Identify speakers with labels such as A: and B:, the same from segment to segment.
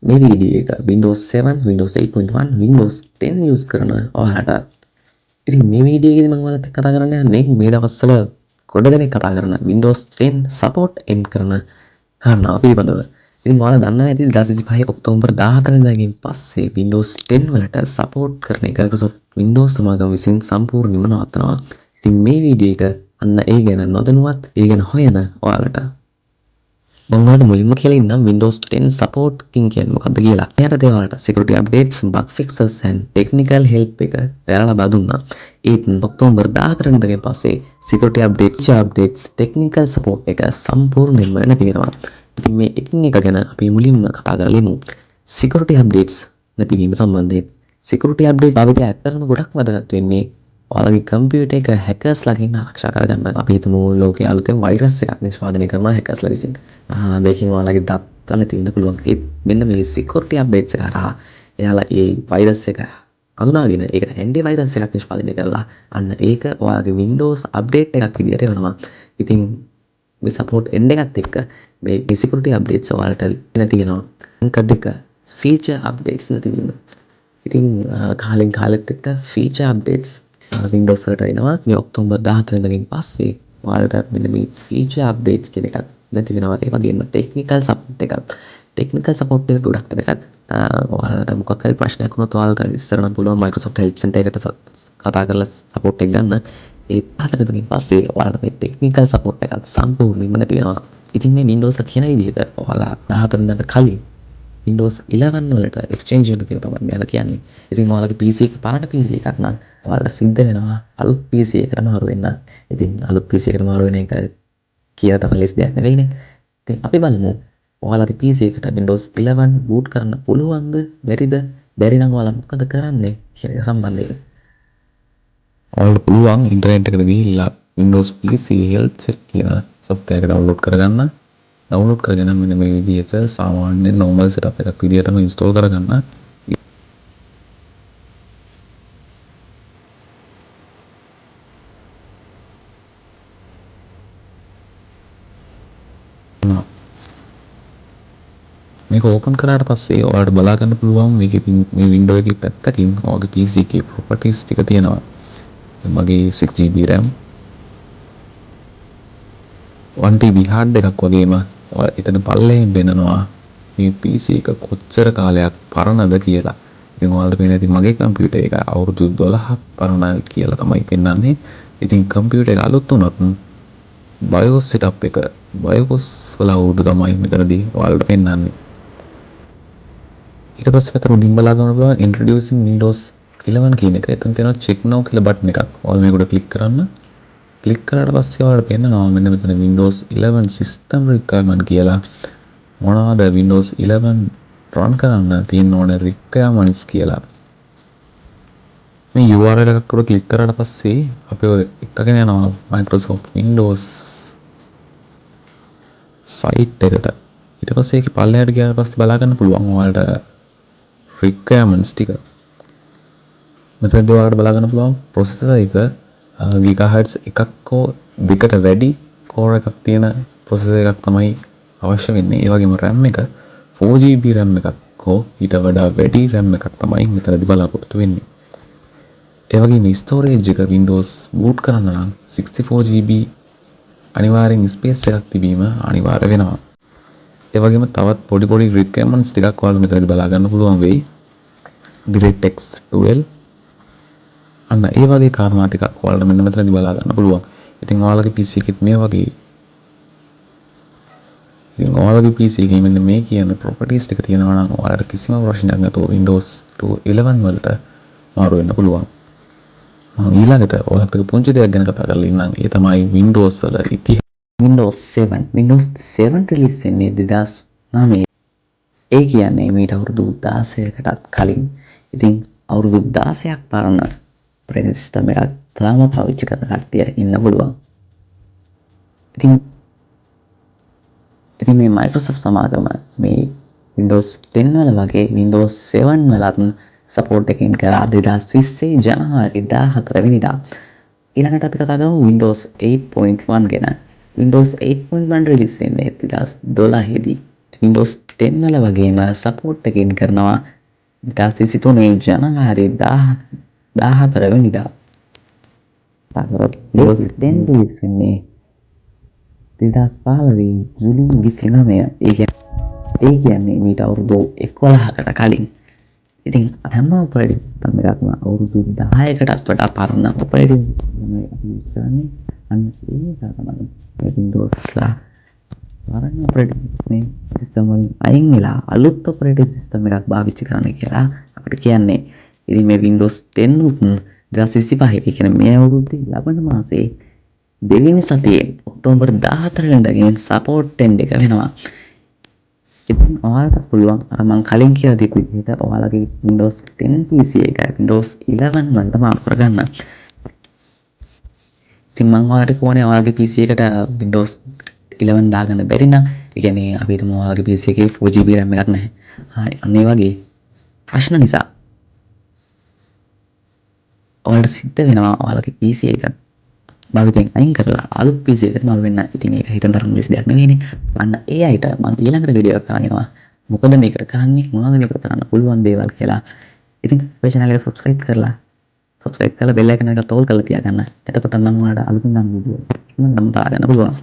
A: මේ වීඩියෝ එක Windows 7, Windows 8.1, Windows 10 use කරන ඔයාලට. ඉතින් මේ වීඩියෝ එකේදී මම ඔයාලත් එක්ක කතා කරන්න යන්නේ මේ දවස්වල ගොඩ දෙනෙක් කතා කරන Windows 10 support end කරන කාරණාව පිළිබඳව. ඉතින් ඔයාලා දන්නවා ඇති 2025 ඔක්තෝබර් 14 වෙනිදාගෙන් පස්සේ Windows 10 වලට support කරන එක Microsoft Windows සමාගම විසින් සම්පූර්ණයෙන්ම නවත්තනවා. ඉතින් මේ වීඩියෝ එක අන්න ඒ ගැන නොදැනුවත් ඒ ගැන හොයන ඔයාලට මම ඔයාලට මුලින්ම කියලා ඉන්නම් Windows 10 support කින් කියන්නේ මොකක්ද කියලා. එයාට ඔයාලට security updates, bug fixes and technical help එක ඔයාලා ලබා දුන්නා. ඒත් ඔක්තෝබර් 14 වෙනිදාගෙන් පස්සේ security updates, feature updates, technical support එක සම්පූර්ණයෙන්ම නැති වෙනවා. ඉතින් මේ එකින් එක ගැන අපි මුලින්ම කතා කරලා ඉමු. security updates නැතිවීම සම්බන්ධයෙන්. security update භාවිතය ඇත්තටම ගොඩක් වැදගත් වෙන්නේ ඔයාලගේ කම්පියුටර් එක හැකර්ස්ලාගෙන් ආරක්ෂා කරගන්න. අපි හිතමු ලෝකයේ අලුතෙන් වෛරස් එකක් නිෂ්පාදනය කරනවා හැකර්ස්ලා විසින්. මේකෙන් ඔයාලගේ දත් නැති වෙන්න පුළුවන්. ඒත් මෙන්න මේ security updates එක හරහා එයාලා ඒ වෛරස් එක අඳුනාගෙන ඒකට ඇන්ටි වෛරස් එකක් නිෂ්පාදනය කරලා අන්න ඒක ඔයාලගේ Windows update එකක් විදියට එවනවා. ඉතින් මේ support end එකත් එක්ක මේ security updates ඔයාලට නැති වෙනවා. අංක 2 feature updates නැති වෙනවා. ඉතින් කාලෙන් කාලෙත් එක්ක feature updates Windows වලට එනවා. මේ ඔක්තෝබර් 14 වෙනිදාගෙන් පස්සේ ඔයාලට මෙන්න මේ feature updates කියන එකක් නැති වෙනවා. ඒ වගේම technical support එක ගොඩක් වැදගත්. ඔයාලට මොකක් හරි ප්‍රශ්නයක් වුණොත් ඔයාලට ඉස්සර නම් පුළුවන් Microsoft Help Center එකට කතා කරලා support එක ගන්න. ඒ 14 වෙනිදාගෙන් පස්සේ ඔයාලට මේ technical support එක සම්පූර්ණයෙන්ම නැති වෙනවා. ඉතින් මේ Windows කියන විදිහට ඔයාලා 14 වෙනිදාට කලින් Windows 11 වලට exchange වෙන්න කියලා තමයි මම කියන්නේ. ඉතින් ඔයාලගේ PC එක පාරට PC එකක් නම් ඔයාලට සිද්ධ වෙනවා අලුත් PC එකට මාරු වෙන්න. ඉතින් අලුත් PC එකට මාරු වෙන එක කියලා තමයි ලෙස් දෙයක් නෙවෙයිනේ. ඉතින් අපි බලමු ඔයාලගේ PC එකට Windows 11 boot කරන්න පුළුවන්ද බැරිද? බැරි නම් ඔයාලා මොකද කරන්නේ කියන එක සම්බන්ධයෙන්.
B: ඔයාලට පුළුවන් ඉන්ටර්නෙට් එකට ගිහිල්ලා Windows PC health check කියන software එක download කරගන්න. download කරගෙන මෙන්න මේ විදිහට සාමාන්‍ය normal setup එකක් විදිහටම install කරගන්න. මේක ඕපන් කරාට පස්සේ ඔයාලට බලා ගන්න පුළුවන් මේකේ මේ window එකේ පැත්තකින් ඔයාගේ PC එකේ properties ටික තියෙනවා. මගේ 6GB RAM 1TB hard එකක් වගේම එතන පල්ලෙහින් වෙනනවා මේ PC එක කොච්චර කාලයක් පරණද කියලා. ඉතින් ඔයාලට පේන ඉතින් මගේ කම්පියුටර් එක අවුරුදු 12ක් පරණයි කියලා තමයි පෙන්නන්නේ. ඉතින් කම්පියුටර් එක අලුත් වුණොත් BIOS setup එක BIOS වල අවුරුදු තමයි මෙතනදී ඔයාලට පෙන්නන්නේ. ඊට පස්සේ පැත්තට උඩින් බලා ගන්න පුළුවන් introducing Windows 11 කියන එක. එතන තියෙනවා check now කියලා බටන් එකක්. ඔයාලා මේක උඩ ක්ලික් කරන්න. ක්ලික් කරාට පස්සේ ඔයාලට පේනවා මෙන්න මෙතන Windows 11 system requirement කියලා. මොනවාද Windows 11 run කරන්න තියෙන ඕන requirements කියලා. මේ URL එකක් උඩ ක්ලික් කරාට පස්සේ අපි ඔය එකගෙන යනවා Microsoft Windows site එකට. ඊට පස්සේ ඒකේ පල්ලෙහාට ගියාට පස්සේ බලා ගන්න පුළුවන් ඔයාලට requirements ටික. මෙතනදී ඔයාලට බලා ගන්න පුළුවන් processor එක gigahertz එකක් හෝ දෙකට වැඩි core එකක් තියෙන processor එකක් තමයි අවශ්‍ය වෙන්නේ. ඒ වගේම RAM එක 4GB RAM එකක් හෝ ඊට වඩා වැඩි RAM එකක් තමයි මෙතනදී බලාපොරොත්තු වෙන්නේ. ඒ වගේම storage එක Windows boot කරන්න නම් 64GB අනිවාර්යෙන් space එකක් තිබීම අනිවාර්ය වෙනවා. ඒ වගේම තවත් පොඩි requirements ටිකක් ඔයාලා මෙතනදී බලා ගන්න පුළුවන් වෙයි. DirectX 12 අන්න ඒ වගේ කාරණා ටිකක් ඔයාලට මෙන්න මෙතනදී බලා ගන්න පුළුවන්. ඉතින් ඔයාලගේ PC එකෙත් මේ වගේ PC එකේ මෙන්න මේ කියන properties ටික තියෙනවා නම් ඔයාලට කිසිම ප්‍රශ්නයක් නැතුව Windows 11 වලට මාරු වෙන්න පුළුවන්. මම ඊළඟට ඔයාලට පුංචි දෙයක් ගැන කතා කරලා ඉන්නම්. ඒ තමයි Windows වල
A: Windows 7 release වෙන්නේ 2009. ඒ කියන්නේ මීට අවුරුදු 16කටත් කලින්. ඉතින් අවුරුදු 16ක් පරණ operating system එකක් තාම පාවිච්චි කරන කට්ටිය ඉන්න පුළුවන්. ඉතින් මේ Microsoft සමාගම මේ Windows 10 වල වගේ Windows 7 වලත් support එකකින් කරා 2020 ජනවාරි 14 වෙනිදා. ඊළඟට අපි කතා කරමු Windows 8.1 ගැන. Windows 8.1 release වෙන්නේ 2012 දී Windows 10 වල වගේම සපෝට් එකකින් කරනවා 2023 ජනවාරි 14 වෙනිදා. Windows 10 release වෙන්නේ 2015 ජූලි 29. ඒ කියන්නේ මීට අවුරුදු 11කට කලින්. ඉතින් හැම ඔපරේටිං සිස්ටම් එකක්ම අවුරුදු 10කටත් වඩා පරණ ඔපරේටිං සිස්ටම් එකක් අපි යූස් කරන්නේ. අන්න ඒ නිසා තමයි මේ Windows ලා පරණ ඔපරේටිං සිස්ටම් වලින් අයින් වෙලා අලුත් ඔපරේටිං සිස්ටම් එකක් පාවිච්චි කරන්න කියලා අපිට කියන්නේ. ඉතින් මේ Windows 10 උත් 2025 ඒ කියන්නේ මේ අවුරුද්දේ ලබන මාසේ දෙවෙනි සතියේ ඔක්තෝබර් 14 වෙනිදාගෙන් සපෝට් එන්ඩ් එක වෙනවා. ඉතින් ඔයාලට පුළුවන් අර මම කලින් කියලා දීපු විදිහට ඔයාලගේ Windows 10 PC එක Windows 11 වලට මාරු කරගන්න. ඉතින් මම ඔයාලට කියන්නේ ඔයාලගේ PC එකට Windows 11 දාගන්න බැරි නම් ඒ කියන්නේ අපි හිතමු ඔයාලගේ PC එකේ 4GB RAM එකක් නැහැ. හරි අන්න ඒ වගේ ප්‍රශ්න නිසා ඔයාලට සිද්ධ වෙනවා ඔයාලගේ PC එක භාවිතයෙන් අයින් කරලා අලුත් PC එකකට මාරු වෙන්න. ඉතින් ඒක හිතන තරම් ලේසි දෙයක් නෙවෙයිනේ. අන්න ඒ අයට මම ඊළඟට වීඩියෝ එකක් කරනවා. මොකද මේකට කරන්නේ මොනවද මේකට කරන්න පුළුවන් දේවල් කියලා. ඉතින් අපේ channel එක subscribe කරලා bell icon එක තෝල් කරලා තියාගන්න. එතකොට නම් ඔයාලට අලුතින් නම් වීඩියෝ මම දාගන්න පුළුවන්.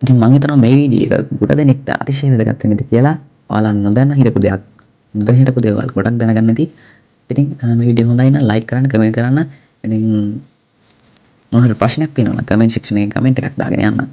A: ඉතින් මම හිතනවා මේ වීඩියෝ එක ගොඩ දෙනෙක්ට අතිශය වැදගත් වෙන්නද කියලා. ඔයාලා නොදන්න හිටපු දේවල් ගොඩක් දැනගන්න ඇති. ඉතින් මේ වීඩියෝ හොඳයි නම් like කරන්න, comment කරන්න. ඉතින් මොනවාරි ප්‍රශ්නයක් තියෙනවා නම් comment section එකේ comment එකක් දාගෙන යන්න.